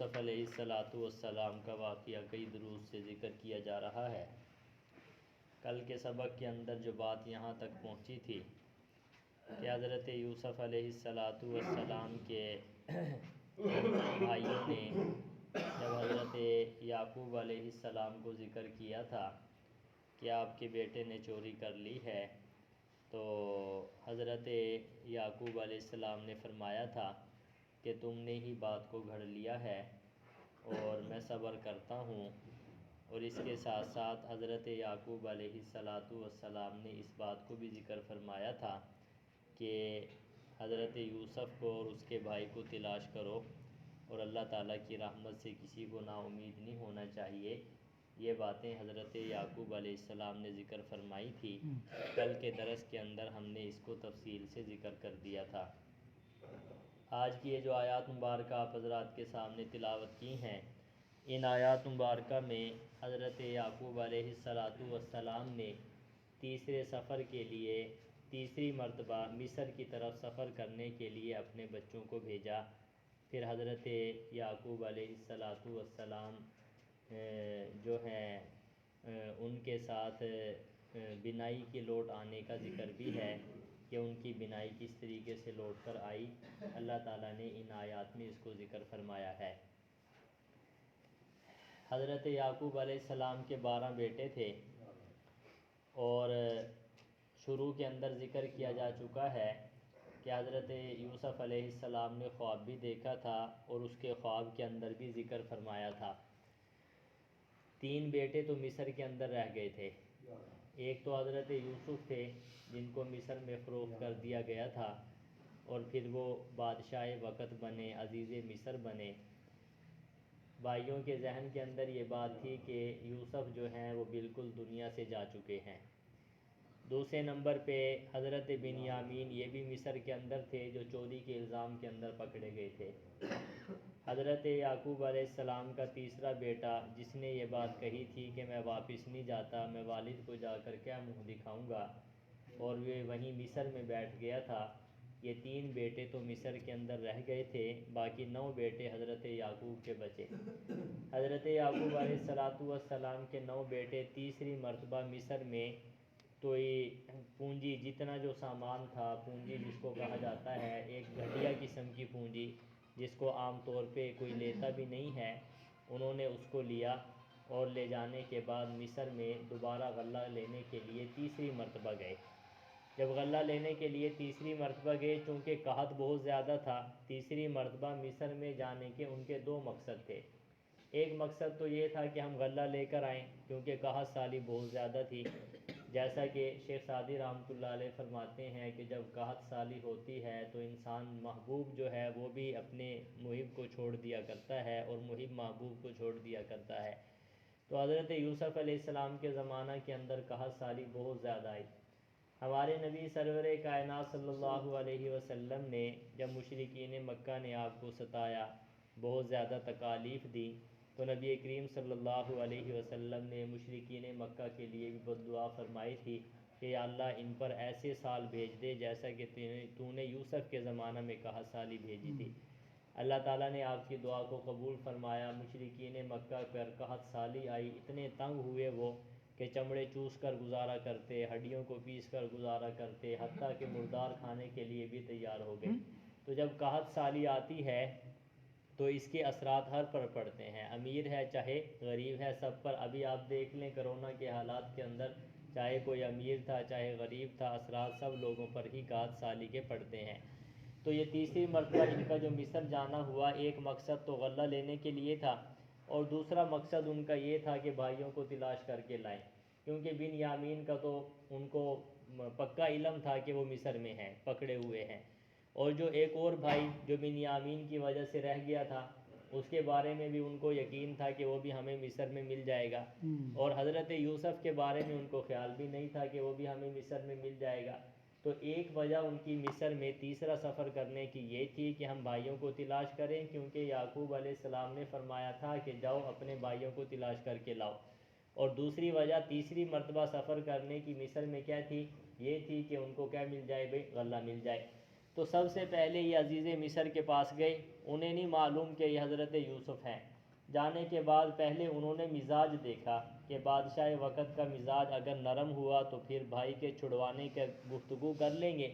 یوسف علیہ السلام کا واقعہ کئی دروس سے ذکر کیا جا رہا ہے۔ کل کے سبق کے اندر جو بات یہاں تک پہنچی تھی کہ حضرت یوسف علیہ السلام کے بھائیوں نے جب حضرت یعقوب علیہ السلام کو ذکر کیا تھا کہ آپ کے بیٹے نے چوری کر لی ہے، تو حضرت یعقوب علیہ السلام نے فرمایا تھا کہ تم نے ہی بات کو گھڑ لیا ہے اور میں صبر کرتا ہوں۔ اور اس کے ساتھ ساتھ حضرت یعقوب علیہ السلام نے اس بات کو بھی ذکر فرمایا تھا کہ حضرت یوسف کو اور اس کے بھائی کو تلاش کرو اور اللہ تعالیٰ کی رحمت سے کسی کو نا امید نہیں ہونا چاہیے۔ یہ باتیں حضرت یعقوب علیہ السلام نے ذکر فرمائی تھی۔ کل کے درس کے اندر ہم نے اس کو تفصیل سے ذکر کر دیا تھا۔ آج کی یہ جو آیات مبارکہ آپ حضرات کے سامنے تلاوت کی ہیں، ان آیات مبارکہ میں حضرت یعقوب علیہ السلام نے تیسرے سفر کے لیے تیسری مرتبہ مصر کی طرف سفر کرنے کے لیے اپنے بچوں کو بھیجا۔ پھر حضرت یعقوب علیہ السلام جو ہیں ان کے ساتھ بینائی کے لوٹ آنے کا ذکر بھی ہے کہ ان کی بینائی کس طریقے سے لوٹ کر آئی۔ اللہ تعالیٰ نے ان آیات میں اس کو ذکر فرمایا ہے۔ حضرت یعقوب علیہ السلام کے 12 بیٹے تھے اور شروع کے اندر ذکر کیا جا چکا ہے کہ حضرت یوسف علیہ السلام نے خواب بھی دیکھا تھا اور اس کے خواب کے اندر بھی ذکر فرمایا تھا۔ 3 بیٹے تو مصر کے اندر رہ گئے تھے۔ ایک تو حضرت یوسف تھے جن کو مصر میں فروخت کر دیا گیا تھا اور پھر وہ بادشاہ وقت بنے، عزیز مصر بنے۔ بھائیوں کے ذہن کے اندر یہ بات تھی کہ یوسف جو ہیں وہ بالکل دنیا سے جا چکے ہیں۔ دوسرے نمبر پہ حضرت بنیامین یہ بھی مصر کے اندر تھے جو چوری کے الزام کے اندر پکڑے گئے تھے۔ حضرت یعقوب علیہ السلام کا تیسرا بیٹا جس نے یہ بات کہی تھی کہ میں واپس نہیں جاتا، میں والد کو جا کر کیا منہ دکھاؤں گا، اور وہ وہیں مصر میں بیٹھ گیا تھا۔ یہ 3 بیٹے تو مصر کے اندر رہ گئے تھے، باقی 9 بیٹے حضرت یعقوب کے بچے۔ حضرت یعقوب علیہ السلام کے 9 بیٹے تیسری مرتبہ مصر میں تو یہ پونجی جتنا جو سامان تھا، پونجی جس کو کہا جاتا ہے، ایک گھٹیا قسم کی پونجی جس کو عام طور پہ کوئی لیتا بھی نہیں ہے، انہوں نے اس کو لیا اور لے جانے کے بعد مصر میں دوبارہ غلہ لینے کے لیے تیسری مرتبہ گئے۔ جب غلہ لینے کے لیے تیسری مرتبہ گئے، چونکہ قحط بہت زیادہ تھا، تیسری مرتبہ مصر میں جانے کے ان کے 2 مقصد تھے۔ ایک مقصد تو یہ تھا کہ ہم غلہ لے کر آئیں کیونکہ قحط سالی بہت زیادہ تھی، جیسا کہ شیخ سعدی رحمۃ اللہ علیہ فرماتے ہیں کہ جب قحط سالی ہوتی ہے تو انسان محبوب جو ہے وہ بھی اپنے محب کو چھوڑ دیا کرتا ہے اور محب محبوب کو چھوڑ دیا کرتا ہے۔ تو حضرت یوسف علیہ السلام کے زمانہ کے اندر قحط سالی بہت زیادہ آئی۔ ہمارے نبی سرور کائنات صلی اللہ علیہ وسلم نے جب مشرکین مکہ نے آپ کو ستایا، بہت زیادہ تکالیف دی، تو نبی کریم صلی اللہ علیہ وسلم نے مشرکین مکہ کے لیے بھی بد دعا فرمائی تھی کہ یا اللہ ان پر ایسے سال بھیج دے جیسا کہ تو نے یوسف کے زمانہ میں قحط سالی بھیجی تھی۔ اللہ تعالیٰ نے آپ کی دعا کو قبول فرمایا۔ مشرکین مکہ پر قحط سالی آئی، اتنے تنگ ہوئے وہ کہ چمڑے چوس کر گزارا کرتے، ہڈیوں کو پیس کر گزارا کرتے، حتیٰ کہ مردار کھانے کے لیے بھی تیار ہو گئے۔ تو جب قحط سالی آتی ہے تو اس کے اثرات ہر پر پڑتے ہیں، امیر ہے چاہے غریب ہے، سب پر۔ ابھی آپ دیکھ لیں کرونا کے حالات کے اندر، چاہے کوئی امیر تھا چاہے غریب تھا، اثرات سب لوگوں پر ہی قحط سالی کے پڑتے ہیں۔ تو یہ تیسری مرتبہ ان کا جو مصر جانا ہوا، ایک مقصد تو غلہ لینے کے لیے تھا اور دوسرا مقصد ان کا یہ تھا کہ بھائیوں کو تلاش کر کے لائیں، کیونکہ بنیامین کا تو ان کو پکا علم تھا کہ وہ مصر میں ہیں، پکڑے ہوئے ہیں، اور جو ایک اور بھائی جو بنیامین کی وجہ سے رہ گیا تھا اس کے بارے میں بھی ان کو یقین تھا کہ وہ بھی ہمیں مصر میں مل جائے گا، اور حضرت یوسف کے بارے میں ان کو خیال بھی نہیں تھا کہ وہ بھی ہمیں مصر میں مل جائے گا۔ تو ایک وجہ ان کی مصر میں تیسرا سفر کرنے کی یہ تھی کہ ہم بھائیوں کو تلاش کریں، کیونکہ یعقوب علیہ السلام نے فرمایا تھا کہ جاؤ اپنے بھائیوں کو تلاش کر کے لاؤ۔ اور دوسری وجہ تیسری مرتبہ سفر کرنے کی مصر میں کیا تھی؟ یہ تھی کہ ان کو کیا مل جائے بھائی؟ غلہ مل جائے۔ تو سب سے پہلے یہ عزیز مصر کے پاس گئے، انہیں نہیں معلوم کہ یہ حضرت یوسف ہیں۔ جانے کے بعد پہلے انہوں نے مزاج دیکھا کہ بادشاہ وقت کا مزاج اگر نرم ہوا تو پھر بھائی کے چھڑوانے کا گفتگو کر لیں گے،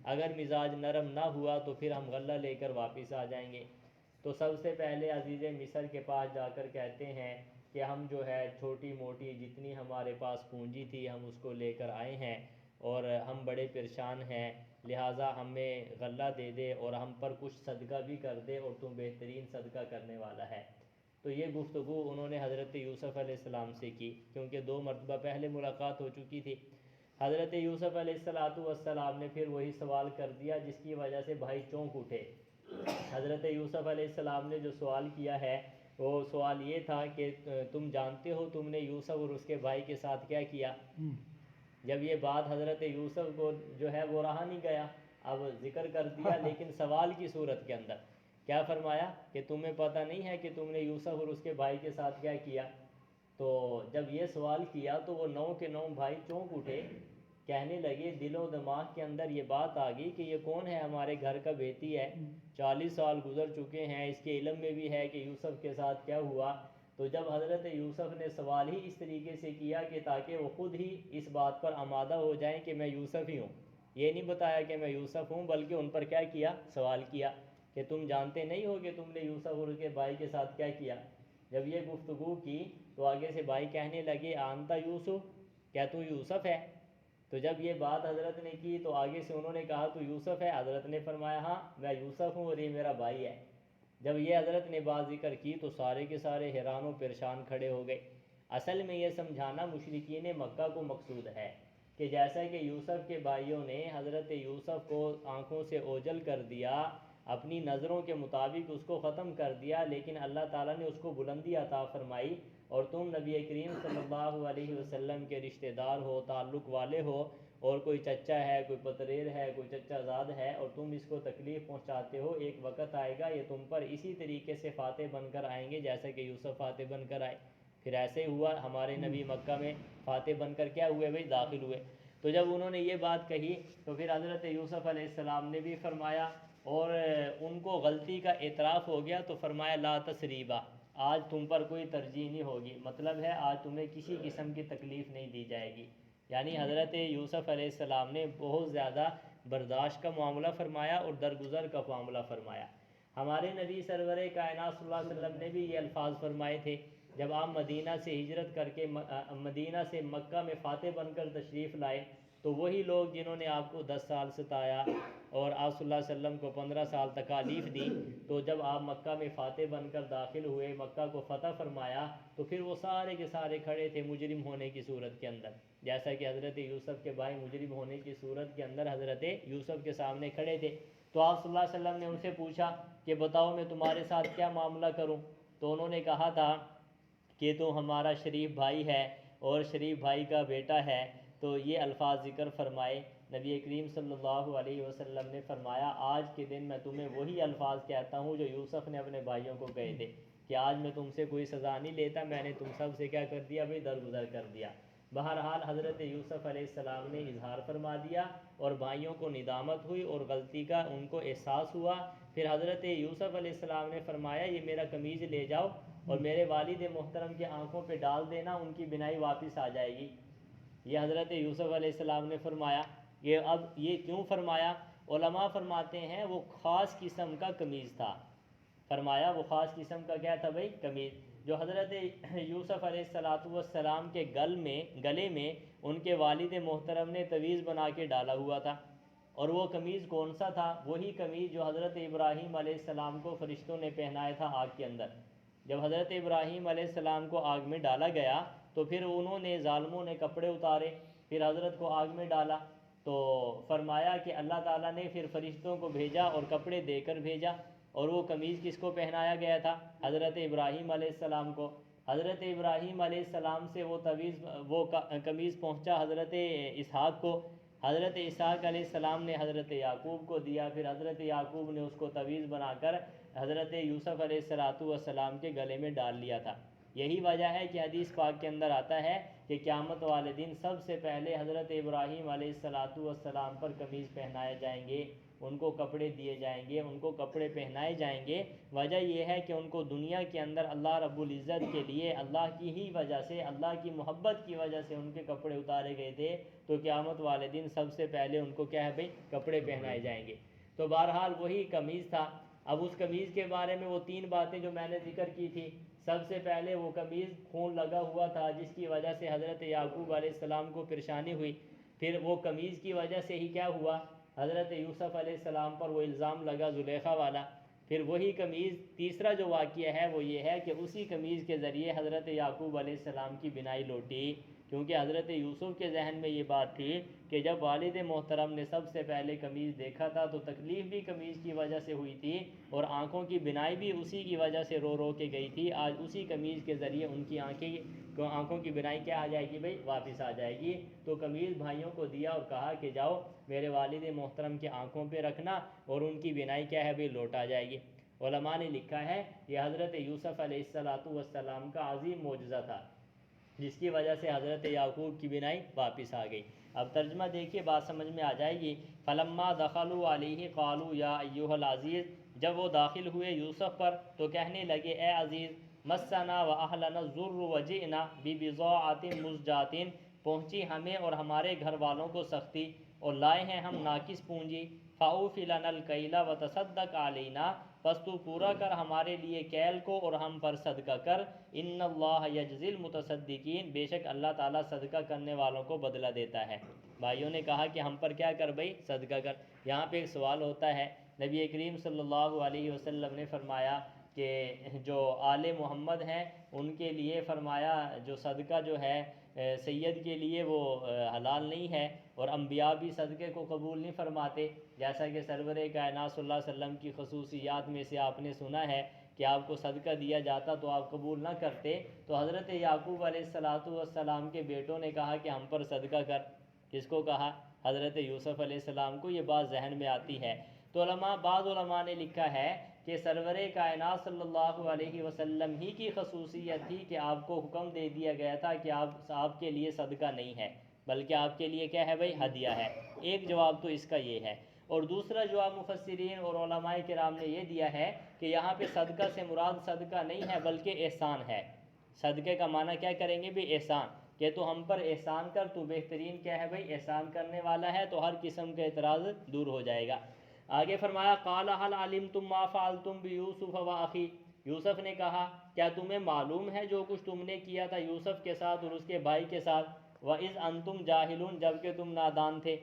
اگر مزاج نرم نہ ہوا تو پھر ہم غلہ لے کر واپس آ جائیں گے۔ تو سب سے پہلے عزیز مصر کے پاس جا کر کہتے ہیں کہ ہم جو ہے چھوٹی موٹی جتنی ہمارے پاس پونجی تھی ہم اس کو لے کر آئے ہیں اور ہم بڑے پریشان ہیں، لہٰذا ہمیں غلہ دے دے اور ہم پر کچھ صدقہ بھی کر دے، اور تم بہترین صدقہ کرنے والا ہے۔ تو یہ گفتگو انہوں نے حضرت یوسف علیہ السلام سے کی، کیونکہ 2 مرتبہ پہلے ملاقات ہو چکی تھی۔ حضرت یوسف علیہ السلام نے پھر وہی سوال کر دیا جس کی وجہ سے بھائی چونک اٹھے۔ حضرت یوسف علیہ السلام نے جو سوال کیا ہے وہ سوال یہ تھا کہ تم جانتے ہو تم نے یوسف اور اس کے بھائی کے ساتھ کیا کیا؟ جب یہ بات حضرت یوسف کو جو ہے وہ رہا نہیں گیا، اب ذکر کر دیا لیکن سوال کی صورت کے اندر کیا فرمایا کہ تمہیں پتہ نہیں ہے کہ تم نے یوسف اور اس کے بھائی کے ساتھ کیا کیا؟ تو جب یہ سوال کیا تو وہ 9 کے 9 بھائی چونک اٹھے، کہنے لگے دل و دماغ کے اندر یہ بات آ گئی کہ یہ کون ہے، ہمارے گھر کا بیٹی ہے، 40 سال گزر چکے ہیں، اس کے علم میں بھی ہے کہ یوسف کے ساتھ کیا ہوا۔ تو جب حضرت یوسف نے سوال ہی اس طریقے سے کیا کہ تاکہ وہ خود ہی اس بات پر آمادہ ہو جائیں کہ میں یوسف ہی ہوں، یہ نہیں بتایا کہ میں یوسف ہوں، بلکہ ان پر کیا کیا، سوال کیا کہ تم جانتے نہیں ہو کہ تم نے یوسف اور اس کے بھائی کے ساتھ کیا کیا۔ جب یہ گفتگو کی تو آگے سے بھائی کہنے لگے آنتا یوسف، کیا تو یوسف ہے؟ تو جب یہ بات حضرت نے کی تو آگے سے انہوں نے کہا تو یوسف ہے؟ حضرت نے فرمایا ہاں میں یوسف ہوں اور یہ میرا بھائی ہے۔ جب یہ حضرت نے بات ذکر کی تو سارے کے سارے حیران و پریشان کھڑے ہو گئے۔ اصل میں یہ سمجھانا مشرکین مکہ کو مقصود ہے کہ جیسا کہ یوسف کے بھائیوں نے حضرت یوسف کو آنکھوں سے اوجھل کر دیا، اپنی نظروں کے مطابق اس کو ختم کر دیا، لیکن اللہ تعالیٰ نے اس کو بلندی عطا فرمائی، اور تم نبی کریم صلی اللہ علیہ وسلم کے رشتہ دار ہو، تعلق والے ہو، اور کوئی چچا ہے، کوئی پتریر ہے، کوئی چچا زاد ہے، اور تم اس کو تکلیف پہنچاتے ہو، ایک وقت آئے گا یہ تم پر اسی طریقے سے فاتح بن کر آئیں گے جیسا کہ یوسف فاتح بن کر آئے۔ پھر ایسے ہوا، ہمارے نبی مکہ میں فاتح بن کر کیا ہوئے بھائی، داخل ہوئے۔ تو جب انہوں نے یہ بات کہی تو پھر حضرت یوسف علیہ السلام نے بھی فرمایا، اور ان کو غلطی کا اعتراف ہو گیا تو فرمایا لا تثریبہ، آج تم پر کوئی ترجیح نہیں ہوگی، مطلب ہے آج تمہیں کسی قسم کی تکلیف نہیں دی جائے گی۔ یعنی حضرت یوسف علیہ السلام نے بہت زیادہ برداشت کا معاملہ فرمایا اور درگزر کا معاملہ فرمایا۔ ہمارے نبی سرور کائنات صلی اللہ علیہ وسلم نے بھی یہ الفاظ فرمائے تھے جب آپ مدینہ سے ہجرت کر کے مدینہ سے مکہ میں فاتح بن کر تشریف لائے، تو وہی لوگ جنہوں نے آپ کو 10 سال ستایا اور آپ صلی اللہ علیہ وسلم کو 15 سال تکالیف دی، تو جب آپ مکہ میں فاتح بن کر داخل ہوئے، مکہ کو فتح فرمایا، تو پھر وہ سارے کے سارے کھڑے تھے مجرم ہونے کی صورت کے اندر، جیسا کہ حضرت یوسف کے بھائی مجرم ہونے کی صورت کے اندر حضرت یوسف کے سامنے کھڑے تھے۔ تو آپ صلی اللہ علیہ وسلم نے ان سے پوچھا کہ بتاؤ میں تمہارے ساتھ کیا معاملہ کروں؟ تو انہوں نے کہا تھا کہ تو ہمارا شریف بھائی ہے اور شریف بھائی کا بیٹا ہے۔ تو یہ الفاظ ذکر فرمائے۔ نبی کریم صلی اللہ علیہ وسلم نے فرمایا آج کے دن میں تمہیں وہی الفاظ کہتا ہوں جو یوسف نے اپنے بھائیوں کو کہے تھے کہ آج میں تم سے کوئی سزا نہیں لیتا، میں نے تم سب سے کیا کر دیا بھائی، درگزر کر دیا۔ بہرحال حضرت یوسف علیہ السلام نے اظہار فرما دیا اور بھائیوں کو ندامت ہوئی اور غلطی کا ان کو احساس ہوا۔ پھر حضرت یوسف علیہ السلام نے فرمایا یہ میرا قمیض لے جاؤ اور میرے والد محترم کی آنکھوں پہ ڈال دینا، ان کی بینائی واپس آ جائے گی۔ یہ حضرت یوسف علیہ السلام نے فرمایا۔ اب یہ کیوں فرمایا؟ علماء فرماتے ہیں وہ خاص قسم کا قمیض تھا۔ فرمایا وہ خاص قسم کا کیا تھا بھائی، قمیض، جو حضرت یوسف علیہ السلام کے گلے میں ان کے والد محترم نے تعویذ بنا کے ڈالا ہوا تھا۔ اور وہ قمیض کون سا تھا؟ وہی قمیض جو حضرت ابراہیم علیہ السلام کو فرشتوں نے پہنایا تھا آگ کے اندر۔ جب حضرت ابراہیم علیہ السلام کو آگ میں ڈالا گیا تو پھر انہوں نے ظالموں نے کپڑے اتارے، پھر حضرت کو آگ میں ڈالا، تو فرمایا کہ اللہ تعالیٰ نے پھر فرشتوں کو بھیجا اور کپڑے دے کر بھیجا، اور وہ قمیض کس کو پہنایا گیا تھا؟ حضرت ابراہیم علیہ السلام کو۔ حضرت ابراہیم علیہ السلام سے وہ قمیض پہنچا حضرت اسحاق کو، حضرت اسحاق علیہ السلام نے حضرت یعقوب کو دیا، پھر حضرت یعقوب نے اس کو تعویذ بنا کر حضرت یوسف علیہ السلام کے گلے میں ڈال لیا تھا۔ یہی وجہ ہے کہ حدیث پاک کے اندر آتا ہے کہ قیامت والے دن سب سے پہلے حضرت ابراہیم علیہ السلام پر قمیض پہنائے جائیں گے، ان کو کپڑے دیے جائیں گے، ان کو کپڑے پہنائے جائیں گے۔ وجہ یہ ہے کہ ان کو دنیا کے اندر اللہ رب العزت کے لیے اللہ کی ہی وجہ سے، اللہ کی محبت کی وجہ سے ان کے کپڑے اتارے گئے تھے، تو قیامت والے دن سب سے پہلے ان کو کیا ہے بھئی، کپڑے پہنائے جائیں گے۔ تو بہرحال وہی قمیض تھا۔ اب اس قمیض کے بارے میں وہ 3 باتیں جو میں نے ذکر کی تھی، سب سے پہلے وہ قمیض خون لگا ہوا تھا جس کی وجہ سے حضرت یعقوب علیہ السلام کو پریشانی ہوئی۔ پھر وہ قمیض کی وجہ سے ہی کیا ہوا، حضرت یوسف علیہ السلام پر وہ الزام لگا زلیخا والا۔ پھر وہی قمیض، تیسرا جو واقعہ ہے وہ یہ ہے کہ اسی قمیض کے ذریعے حضرت یعقوب علیہ السلام کی بینائی لوٹی، کیونکہ حضرت یوسف کے ذہن میں یہ بات تھی کہ جب والد محترم نے سب سے پہلے قمیض دیکھا تھا تو تکلیف بھی قمیض کی وجہ سے ہوئی تھی، اور آنکھوں کی بینائی بھی اسی کی وجہ سے رو رو کے گئی تھی۔ آج اسی قمیض کے ذریعے ان کی آنکھوں کی بینائی کیا آ جائے گی بھائی، واپس آ جائے گی۔ تو قمیض بھائیوں کو دیا اور کہا کہ جاؤ میرے والد محترم کے آنکھوں پہ رکھنا اور ان کی بینائی کیا ہے بھائی، لوٹا جائے گی۔ علماء نے لکھا ہے یہ حضرت یوسف علیہ السلام کا عظیم معجزہ تھا، جس کی وجہ سے حضرت یعقوب کی بینائی واپس آ گئی۔ اب ترجمہ دیکھیے، بات سمجھ میں آ جائے گی۔ فلما دخلوا علیہ قالوا یا ایھا العزیز، جب وہ داخل ہوئے یوسف پر تو کہنے لگے اے عزیز، مسنا واہلنا الضر وجئنا ببضاعۃ مزجاۃ، پہنچی ہمیں اور ہمارے گھر والوں کو سختی اور لائے ہیں ہم ناقص پونجی، فاوف لنا الکیل وتصدق علینا، پس تو پورا کر ہمارے لیے کیل کو اور ہم پر صدقہ کر، ان اللہ یجزی المتصدقین، بے شک اللہ تعالیٰ صدقہ کرنے والوں کو بدلہ دیتا ہے۔ بھائیوں نے کہا کہ ہم پر کیا کر بھائی، صدقہ کر۔ یہاں پہ ایک سوال ہوتا ہے، نبی کریم صلی اللہ علیہ وسلم نے فرمایا کہ جو آل محمد ہیں ان کے لیے فرمایا جو صدقہ جو ہے سید کے لیے وہ حلال نہیں ہے، اور انبیاء بھی صدقے کو قبول نہیں فرماتے، جیسا کہ سرور کائنات صلی اللہ علیہ وسلم کی خصوصیات میں سے آپ نے سنا ہے کہ آپ کو صدقہ دیا جاتا تو آپ قبول نہ کرتے۔ تو حضرت یعقوب علیہ السلام کے بیٹوں نے کہا کہ ہم پر صدقہ کر۔ کس کو کہا؟ حضرت یوسف علیہ السلام کو۔ یہ بات ذہن میں آتی ہے تو بعض علماء نے لکھا ہے کہ سرور کائنات صلی اللہ علیہ وسلم ہی کی خصوصیت تھی کہ آپ کو حکم دے دیا گیا تھا کہ آپ کے لیے صدقہ نہیں ہے، بلکہ آپ کے لیے کیا ہے بھائی، ہدیہ ہے۔ ایک جواب تو اس کا یہ ہے، اور دوسرا جواب مفسرین اور علماء کرام نے یہ دیا ہے کہ یہاں پہ صدقہ سے مراد صدقہ نہیں ہے بلکہ احسان ہے۔ صدقے کا معنی کیا کریں گے بھی، احسان، کہ تو ہم پر احسان کر، تو بہترین کیا ہے بھائی، احسان کرنے والا ہے، تو ہر قسم کا اعتراض دور ہو جائے گا۔ آگے فرمایا قال هل علمتم ما فعلتم بيوسف واخی، یوسف نے کہا کیا تمہیں معلوم ہے جو کچھ تم نے کیا تھا یوسف کے ساتھ اور اس کے بھائی کے ساتھ، وَإِذْ أَنْتُمْ جَاهِلُونَ، جبکہ تم نادان تھے۔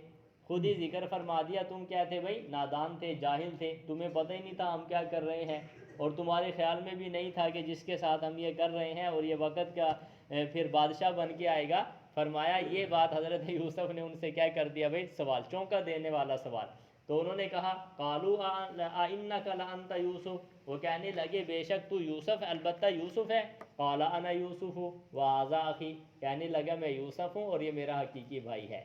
خود ہی ذکر فرما دیا تم کیا تھے بھائی، نادان تھے، جاہل تھے، تمہیں پتہ ہی نہیں تھا ہم کیا کر رہے ہیں، اور تمہارے خیال میں بھی نہیں تھا کہ جس کے ساتھ ہم یہ کر رہے ہیں اور یہ وقت کا پھر بادشاہ بن کے آئے گا۔ فرمایا یہ بات حضرت یوسف نے ان سے کیا کر دیا بھائی، سوال، چونکا دینے والا سوال۔ تو انہوں نے کہا قالوا اِنَّكَ لَأَنْتَ یوسف، وہ کہنے لگے بے شک تو یوسف، البتہ یوسف ہے۔ قال انا یوسف وہذا اخی، کہنے لگا میں یوسف ہوں اور یہ میرا حقیقی بھائی ہے۔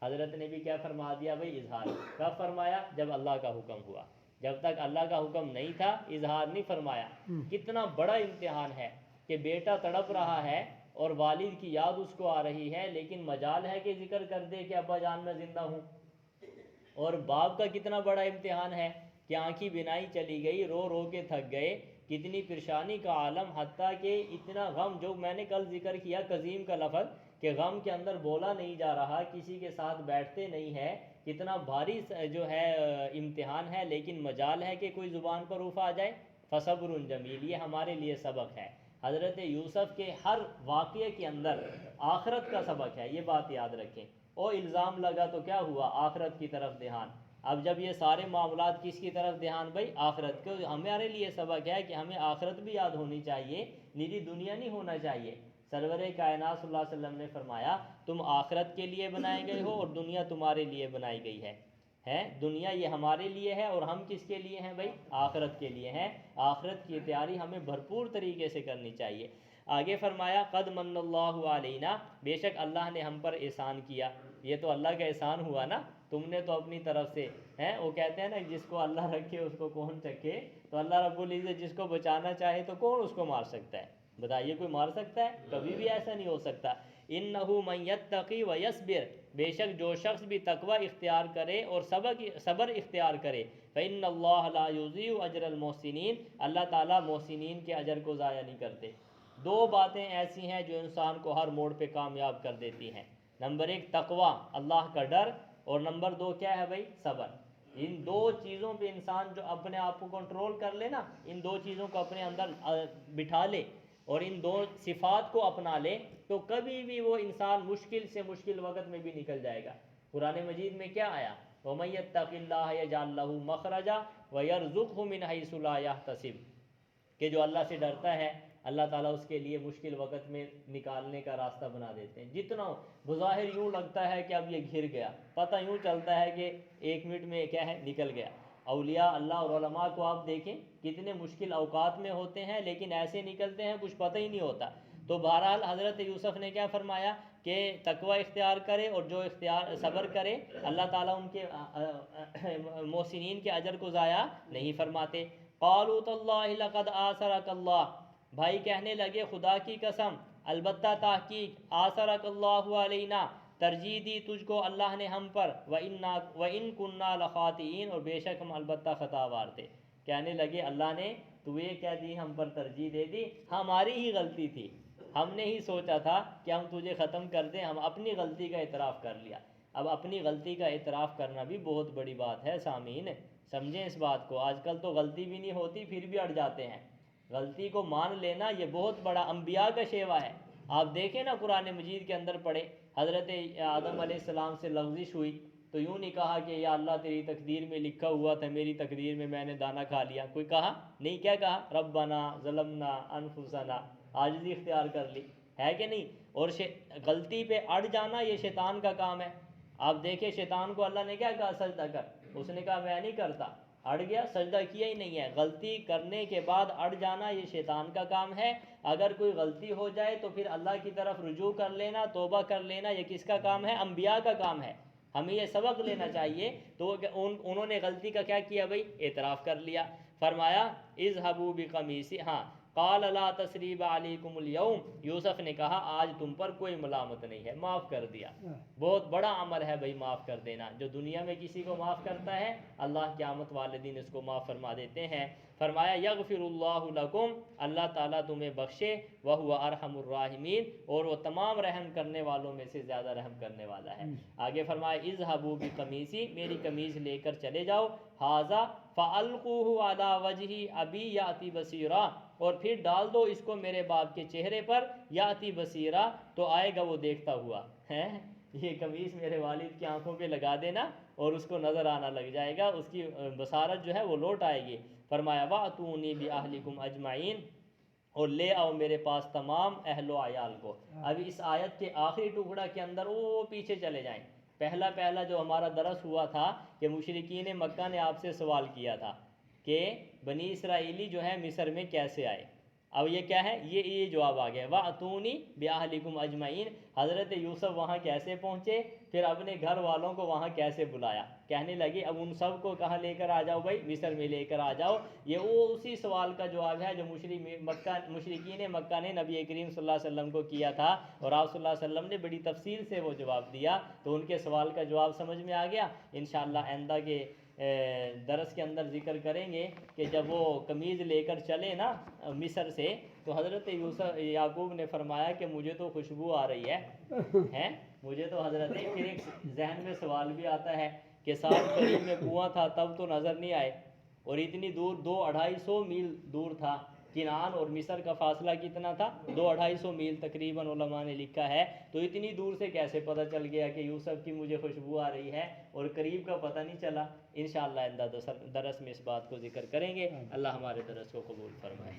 حضرت نے بھی کیا فرما دیا بھائی، اظہار۔ کب فرمایا؟ جب اللہ کا حکم ہوا، جب تک اللہ کا حکم نہیں تھا اظہار نہیں فرمایا۔ کتنا بڑا امتحان ہے کہ بیٹا تڑپ رہا ہے اور والد کی یاد اس کو آ رہی ہے، لیکن مجال ہے کہ ذکر کر دے کہ ابا جان میں زندہ ہوں۔ اور باپ کا کتنا بڑا امتحان ہے کہ آنکھی بینائی چلی گئی، رو رو کے تھک گئے، کتنی پریشانی کا عالم، حتیٰ کہ اتنا غم، جو میں نے کل ذکر کیا قزیم کا لفظ، کہ غم کے اندر بولا نہیں جا رہا، کسی کے ساتھ بیٹھتے نہیں ہے، کتنا بھاری جو ہے امتحان ہے، لیکن مجال ہے کہ کوئی زبان پر اف آ جائے۔ فصبر جمیل، یہ ہمارے لیے سبق ہے۔ حضرت یوسف کے ہر واقعے کے اندر آخرت کا سبق ہے، یہ بات یاد رکھیں۔ اور الزام لگا تو کیا ہوا، آخرت کی طرف دھیان۔ اب جب یہ سارے معاملات کس کی طرف دھیان بھائی، آخرت کو۔ ہمارے لیے سبق ہے کہ ہمیں آخرت بھی یاد ہونی چاہیے، نیری دنیا نہیں ہونا چاہیے۔ سرور کائنات صلی اللہ علیہ وسلم نے فرمایا تم آخرت کے لیے بنائے گئے ہو اور دنیا تمہارے لیے بنائی گئی ہے۔ دنیا یہ ہمارے لیے ہے اور ہم کس کے لیے ہیں بھائی، آخرت کے لیے ہیں۔ آخرت کی تیاری ہمیں بھرپور طریقے سے کرنی چاہیے۔ آگے فرمایا قد من اللہ علینا، بے شک اللہ نے ہم پر احسان کیا۔ یہ تو اللہ کا احسان ہوا نا، تم نے تو اپنی طرف سے وہ کہتے ہیں نا جس کو اللہ رکھے اس کو کون چکے، تو اللہ رب العزت جس کو بچانا چاہے تو کون اس کو مار سکتا ہے۔ بتائیے کوئی مار سکتا ہے؟ کبھی بھی ایسا نہیں ہو سکتا۔ انہ من یتقی ویصبر، بے شک جو شخص بھی تقوی اختیار کرے اور صبر اختیار کرے، فإن اللہ لا یضیع اجر المحسنین، اللہ تعالیٰ محسنین کے اجر کو ضائع نہیں کرتے۔ دو باتیں ایسی ہیں جو انسان کو ہر موڑ پہ کامیاب کر دیتی ہیں، نمبر ایک تقوی، اللہ کا ڈر، اور نمبر دو کیا ہے بھائی؟ صبر۔ ان دو چیزوں پہ انسان جو اپنے آپ کو کنٹرول کر لے نا، ان دو چیزوں کو اپنے اندر بٹھا لے اور ان دو صفات کو اپنا لے، تو کبھی بھی وہ انسان مشکل سے مشکل وقت میں بھی نکل جائے گا۔ قرآن مجید میں کیا آیا؟ وَمَن يَتَّقِ اللَّهَ يَجْعَل لَّهُ مَخْرَجًا وَيَرْزُقْهُ مِنْ حَيْثُ لَا يَحْتَسِبُ، کہ جو اللہ سے ڈرتا ہے اللہ تعالیٰ اس کے لیے مشکل وقت میں نکالنے کا راستہ بنا دیتے ہیں۔ جتنا بظاہر یوں لگتا ہے کہ اب یہ گھر گیا، پتہ یوں چلتا ہے کہ 1 منٹ میں کیا ہے نکل گیا۔ اولیاء اللہ اور علماء کو آپ دیکھیں کتنے مشکل اوقات میں ہوتے ہیں لیکن ایسے نکلتے ہیں کچھ پتہ ہی نہیں ہوتا۔ تو بہرحال حضرت یوسف نے کیا فرمایا کہ تقوی اختیار کرے اور جو صبر کرے، اللہ تعالیٰ ان کے محسنین کے اجر کو ضائع نہیں فرماتے۔ قالوا تاللہ لقد آثرک اللہ، بھائی کہنے لگے خدا کی قسم، البتہ تحقیق، آثرک اللہ علینا، ترجیح دی تجھ کو اللہ نے ہم پر، وَإِن كُنَّا لَخَاطِئِينَ، اور بے شک ہم البتہ خطاوار تھے۔ کہنے لگے اللہ نے تو یہ کہہ دی، ہم پر ترجیح دے دی، ہماری ہی غلطی تھی، ہم نے ہی سوچا تھا کہ ہم تجھے ختم کر دیں، ہم اپنی غلطی کا اعتراف کر لیا۔ اب اپنی غلطی کا اعتراف کرنا بھی بہت بڑی بات ہے سامعین، سمجھیں اس بات کو۔ آج کل تو غلطی بھی نہیں ہوتی پھر بھی اڑ جاتے ہیں۔ غلطی کو مان لینا یہ بہت بڑا انبیاء کا شیوا ہے۔ آپ دیکھیں نا قرآن مجید کے اندر پڑھے، حضرت آدم علیہ السلام سے لغزش ہوئی تو یوں نہیں کہا کہ یا اللہ تیری تقدیر میں لکھا ہوا تھا، میری تقدیر میں میں نے دانہ کھا لیا، کوئی کہا نہیں، کیا کہا؟ ربنا ظلمنا انفسنا، عاجزی اختیار کر لی، ہے کہ نہیں؟ اور غلطی پہ اڑ جانا یہ شیطان کا کام ہے۔ آپ دیکھیں شیطان کو اللہ نے کیا کہا؟ سجدہ کر، اس نے کہا میں نہیں کرتا، اڑ گیا، سجدہ کیا ہی نہیں ہے۔ غلطی کرنے کے بعد اڑ جانا یہ شیطان کا کام ہے۔ اگر کوئی غلطی ہو جائے تو پھر اللہ کی طرف رجوع کر لینا، توبہ کر لینا، یہ کس کا کام ہے؟ انبیاء کا کام ہے۔ ہمیں یہ سبق لینا چاہیے۔ تو انہوں نے غلطی کا کیا کیا بھائی؟ اعتراف کر لیا۔ فرمایا اذهبوا بقمیصی، ہاں قال لا تثریب علیکم اليوم، یوسف نے کہا آج تم پر کوئی ملامت نہیں ہے، معاف کر دیا۔ بہت بڑا عمل ہے بھائی معاف کر دینا، جو دنیا میں کسی کو معاف کرتا ہے اللہ قیامت والے دن اس کو معاف فرما دیتے ہیں۔ فرمایا یغفر اللہ لکم، اللہ تعالیٰ تمہیں بخشے، وہو ارحم الراحمین، اور وہ تمام رحم کرنے والوں میں سے زیادہ رحم کرنے والا ہے۔ آگے فرمایا اذهبوا بقمیصی، میری قمیص لے کر چلے جاؤ، ھذا فالقوہ علی وجہ ابی یاتی بصیرا، اور پھر ڈال دو اس کو میرے باپ کے چہرے پر، یاتی بصیرا، تو آئے گا وہ دیکھتا ہوا ہے۔ یہ قمیص میرے والد کی آنکھوں پہ لگا دینا اور اس کو نظر آنا لگ جائے گا، اس کی بصارت جو ہے وہ لوٹ آئے گی۔ فرمایا وَأْتُونِي بِأَهْلِكُمْ أَجْمَعِينَ، اور لے آؤ میرے پاس تمام اہل و عیال کو۔ اب اس آیت کے آخری ٹکڑا کے اندر وہ پیچھے چلے جائیں، پہلا جو ہمارا درس ہوا تھا کہ مشرکین مکہ نے آپ سے سوال کیا تھا کہ بنی اسرائیلی جو ہے مصر میں کیسے آئے۔ اب یہ کیا ہے؟ یہ جواب آ گیا، وَأْتُونِي بِأَهْلِكُمْ أَجْمَعِينَ، حضرت یوسف وہاں کیسے پہنچے، پھر اپنے گھر والوں کو وہاں کیسے بلایا۔ کہنے لگے اب ان سب کو کہاں لے کر آ جاؤ بھائی؟ مصر میں لے کر آ جاؤ۔ یہ وہ اسی سوال کا جواب ہے جو مشرکین مکہ نے نبی کریم صلی اللہ علیہ وسلم کو کیا تھا، اور آپ صلی اللہ علیہ وسلم نے بڑی تفصیل سے وہ جواب دیا، تو ان کے سوال کا جواب سمجھ میں آ گیا۔ انشاءاللہ آئندہ کے درس کے اندر ذکر کریں گے کہ جب وہ قمیض لے کر چلے نا مصر سے، تو حضرت یعقوب نے فرمایا کہ مجھے تو خوشبو آ رہی ہے مجھے تو حضرت، پھر ایک ذہن میں سوال بھی آتا ہے کہ ساتھ قریب میں کنواں تھا تب تو نظر نہیں آئے، اور اتنی دور 200-250 میل دور تھا، کنعان اور مصر کا فاصلہ کتنا تھا؟ 200-250 میل تقریباً علماء نے لکھا ہے۔ تو اتنی دور سے کیسے پتہ چل گیا کہ یوسف کی مجھے خوشبو آ رہی ہے اور قریب کا پتہ نہیں چلا؟ انشاءاللہ آئندہ درس میں اس بات کو ذکر کریں گے۔ اللہ ہمارے درس کو قبول فرمائے۔